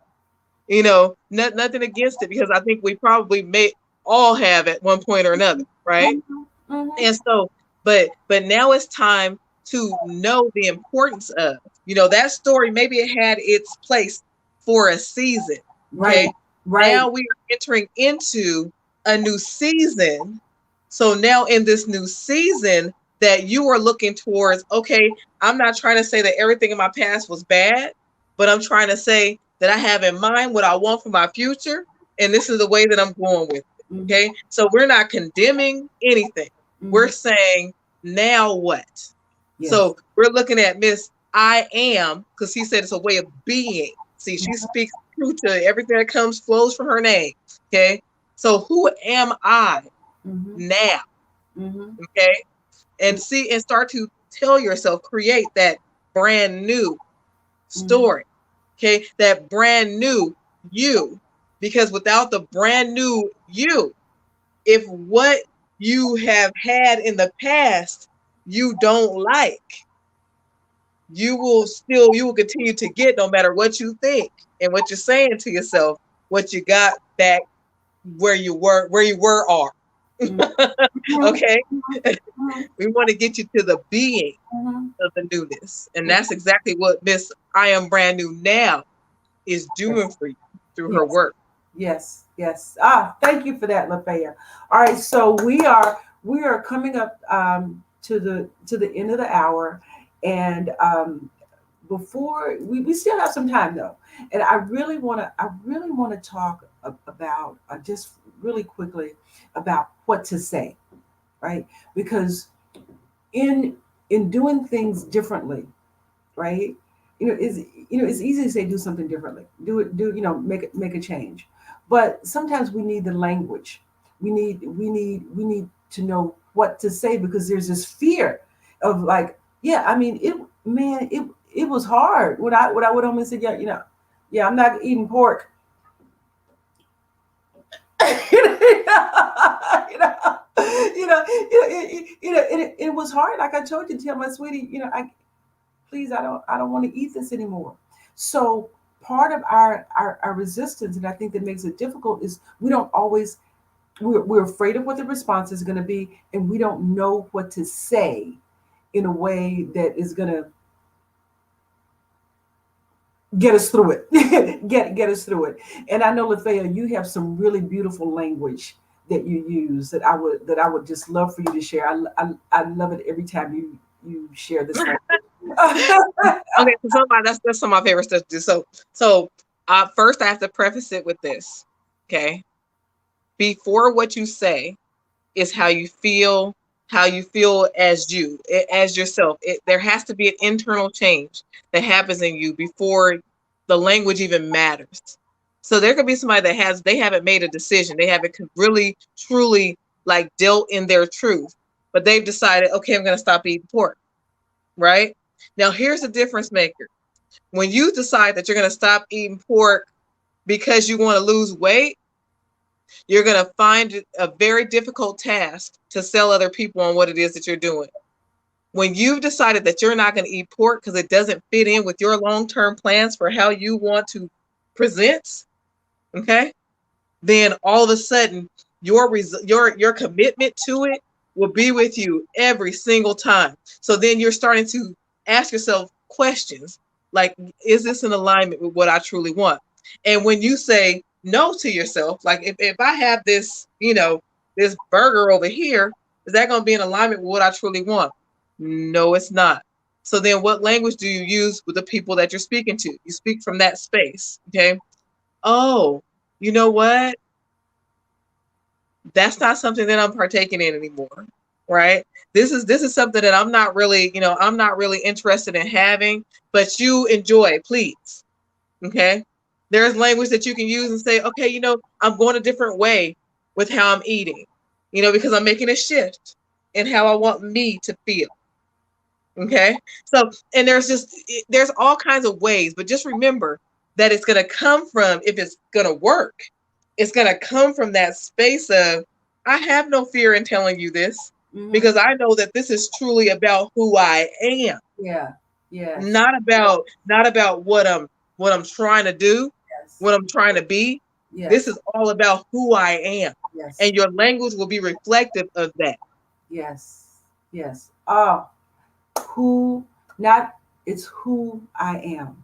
S3: nothing against it, because I think we probably may all have at one point or another, right?
S2: Mm-hmm. Mm-hmm.
S3: And so, but now it's time to know the importance of, that story. Maybe it had its place for a season.
S2: Right.
S3: Okay.
S2: Right.
S3: Now we are entering into a new season. So now in this new season that you are looking towards, okay, I'm not trying to say that everything in my past was bad, but I'm trying to say that I have in mind what I want for my future. And this is the way that I'm going with it.
S2: Mm-hmm.
S3: Okay. So we're not condemning anything.
S2: Mm-hmm.
S3: We're saying, now what?
S2: Yes.
S3: So we're looking at Miss I am, because he said it's a way of being. See, she speaks true to everything that comes, flows from her name. Okay. So who am I
S2: Mm-hmm.
S3: now?
S2: Mm-hmm.
S3: Okay. And see, and start to tell yourself, create that brand new
S2: Mm-hmm.
S3: story. Okay. That brand new you. Because without the brand new you, if what you have had in the past you don't like, you will continue to get, no matter what you think and what you're saying to yourself, what you got back where you were are.
S2: Mm-hmm.
S3: Okay. We want to get you to the being
S2: Mm-hmm.
S3: of the newness. And that's exactly what Miss I Am Brand New Now is doing
S2: Yes.
S3: for you through her
S2: Yes.
S3: work.
S2: Yes. Yes. Ah, thank you for that, Lafaya. All right, so we are coming up to the end of the hour, and before we still have some time though, and I really want to talk about just really quickly about what to say, right? Because in in doing things differently, right? It's easy to say do something differently, make a change, but sometimes we need the language. We need to know what to say, because there's this fear of like, yeah, I mean, it was hard when I went home and said, yeah, yeah, I'm not eating pork. you know, you know, it was hard. Like I told you, tell my sweetie, I please, I don't want to eat this anymore. So part of our resistance, and I think that makes it difficult, is we don't always, we're afraid of what the response is going to be, and we don't know what to say in a way that is going to get us through it. Get us through it. And I know, Lafaya, you have some really beautiful language that you use that I would just love for you to share. I love it every time you share this language.
S3: Okay, so that's some of my favorite stuff to do. First I have to preface it with this. Okay. Before what you say is how you feel as yourself. There has to be an internal change that happens in you before the language even matters. So there could be somebody they haven't made a decision. They haven't really, truly like dealt in their truth, but they've decided, okay, I'm going to stop eating pork. Right now, here's the difference maker. When you decide that you're going to stop eating pork because you want to lose weight, you're going to find it a very difficult task to sell other people on what it is that you're doing. When you've decided that you're not going to eat pork because it doesn't fit in with your long-term plans for how you want to present, okay, then all of a sudden your commitment to it will be with you every single time. So then you're starting to ask yourself questions like, is this in alignment with what I truly want? And when you say no to yourself, like if I have this, this burger over here, is that going to be in alignment with what I truly want? No, it's not. So then what language do you use with the people that you're speaking to? You speak from that space. Okay. Oh, you know what? That's not something that I'm partaking in anymore, right? This is something that I'm not really interested in having, but you enjoy, please. Okay? There's language that you can use and say, okay, I'm going a different way with how I'm eating, because I'm making a shift in how I want me to feel. Okay. So, and there's all kinds of ways, but just remember that it's going to come from, if it's going to work, it's going to come from that space of, I have no fear in telling you this because I know that this is truly about who I am.
S2: Yeah. Yes.
S3: Not about what I'm trying to do,
S2: Yes.
S3: what I'm trying to be.
S2: Yes.
S3: This is all about who I am.
S2: Yes.
S3: And your language will be reflective of that.
S2: Yes. Yes. Oh, who not it's who I am.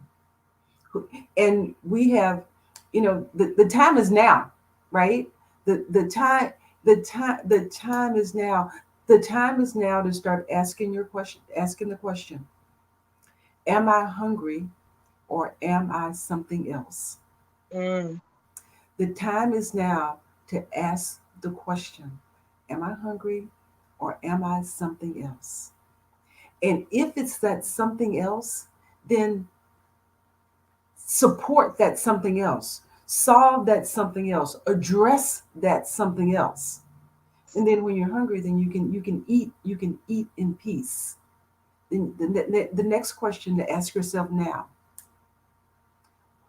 S2: And we have, the time is now, right? The time is now. The time is now to start asking the question, am I hungry or am I something else?
S3: Mm.
S2: The time is now to ask the question, am I hungry or am I something else? And if it's that something else, then support that something else, solve that something else, address that something else. And then when you're hungry, then you can eat in peace. Then the next question to ask yourself now,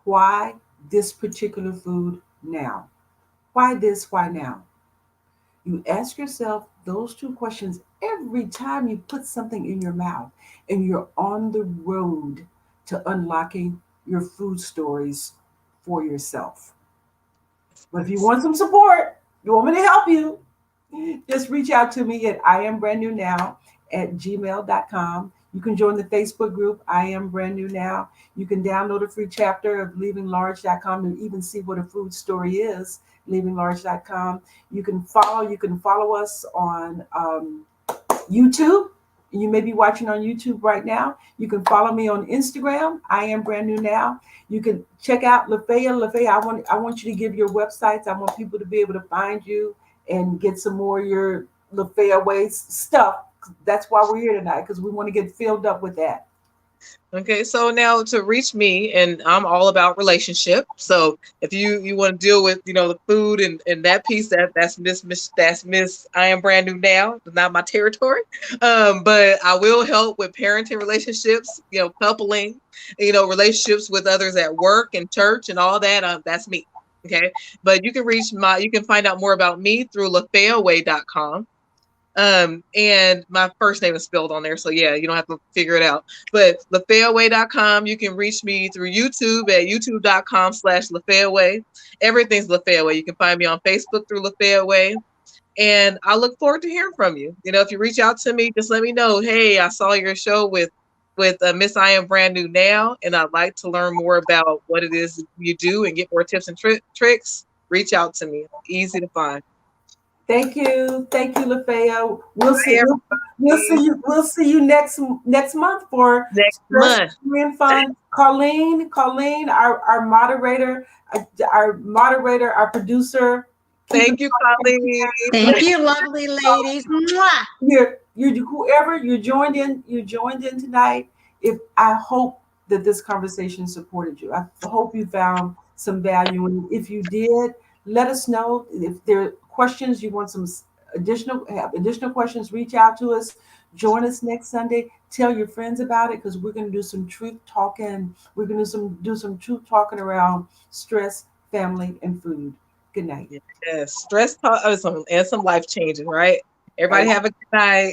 S2: why this particular food now? Why this? Why now? You ask yourself those two questions every time you put something in your mouth and you're on the road to unlocking your food stories for yourself. But if you want some support, you want me to help you, just reach out to me at iambrandnewnow@gmail.com. You can join the Facebook group, I Am Brand New Now. You can download a free chapter of leavinglarge.com and even see what a food story is, leavinglarge.com. You can follow us on YouTube. You may be watching on YouTube right now. You can follow me on Instagram. I Am Brand New Now. You can check out Lafaya. Lafaya, I want you to give your websites. I want people to be able to find you and get some more of your Lafaya Ways stuff. That's why we're here tonight, because we want to get filled up with that.
S3: Okay, so now to reach me, and I'm all about relationship. So if you want to deal with the food and that piece, that's Miss I Am Brand New Now, not my territory. But I will help with parenting relationships, coupling, relationships with others at work and church and all that. That's me. Okay, but you can find out more about me through lafayaway.com. And my first name is spelled on there, so yeah, you don't have to figure it out. But LafayaWay.com, you can reach me through YouTube at youtube.com/LafayaWay. Everything's LafayaWay. You can find me on Facebook through LafayaWay. And I look forward to hearing from you. You know, if you reach out to me, just let me know, hey, I saw your show with Miss I Am Brand New Now, and I'd like to learn more about what it is you do and get more tips and tricks. Reach out to me. Easy to find.
S2: Thank you, Lafaya.
S3: Bye, everybody.
S2: We'll see you next month for
S3: Next
S2: stress
S3: month.
S2: free and fun. Colleen, our moderator, our producer. Keep it
S3: Thank you, Colleen.
S1: Thank you, lovely ladies. Mwah.
S2: you whoever you joined in tonight. If I hope that this conversation supported you. I hope you found some value, and if you did, let us know. If there are questions you want some additional questions, reach out to us. Join us next Sunday. Tell your friends about it, because we're going to do some truth talking. We're going to do some truth talking around stress, family, and food. Good night.
S3: Yes, stress talk and some life changing, right? Everybody
S2: Right.
S3: have a good night.